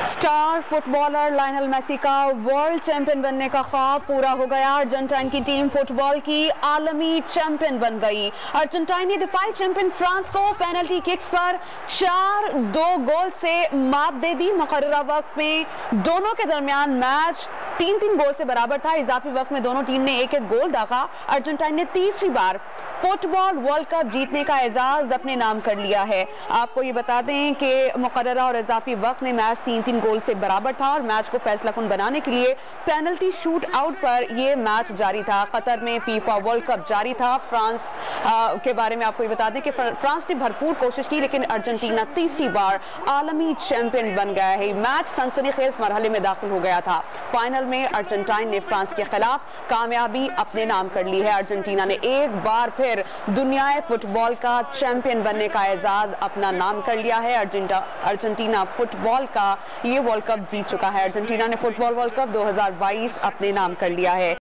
Star footballer Lionel Messi का world champion बनने का ख्वाब पूरा हो गया। अर्जेंटीना की टीम फुटबॉल की आलमी चैंपियन बन गई। अर्जेंटीना ने दिफाई चैंपियन फ्रांस को पेनल्टी किक्स पर 4-2 गोल से मात दे दी। मुकर्ररा वक्त में दोनों के दरमियान मैच 3-3 गोल से बराबर था। इजाफी वक्त में दोनों टीम ने एक गोल दागा। अर्जेंटीना ने तीसरी बार फुटबॉल वर्ल्ड कप जीतने का एजाज अपने नाम कर लिया है। आपको ये बता दें कि मुकर्ररा और इजाफी वक्त में मैच 3-3 गोल से बराबर था और मैच को फैसलाकुन बनाने के लिए पेनल्टी शूट आउट पर यह मैच जारी था। कतर में फीफा वर्ल्ड कप जारी था। फ्रांस के बारे में आपको ये बता दें कि फ्रांस ने भरपूर कोशिश की, लेकिन अर्जेंटीना तीसरी बार आलमी चैंपियन बन गया है। मैच सनसनीखेज मरहले में दाखिल हो गया था। फाइनल में अर्जेंटीना ने फ्रांस के खिलाफ कामयाबी अपने नाम कर ली है। अर्जेंटीना ने एक बार फिर दुनिया फुटबॉल का चैंपियन बनने का एजाज अपना नाम कर लिया है। अर्जेंटीना फुटबॉल का ये वर्ल्ड कप जीत चुका है। अर्जेंटीना ने फुटबॉल वर्ल्ड कप 2022 अपने नाम कर लिया है।